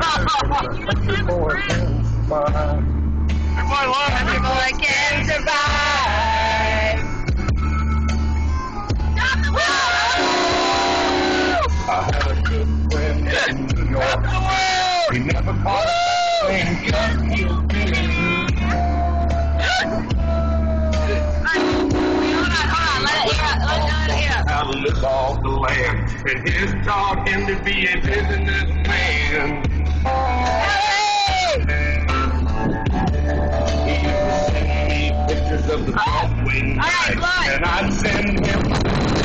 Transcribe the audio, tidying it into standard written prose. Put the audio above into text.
Country boy can survive. I had a good friend in New York. He never caught a thing, just killed out to live off the land, and his taught him to be a businessman. He used to send me pictures of the Broadway night, and I'd send him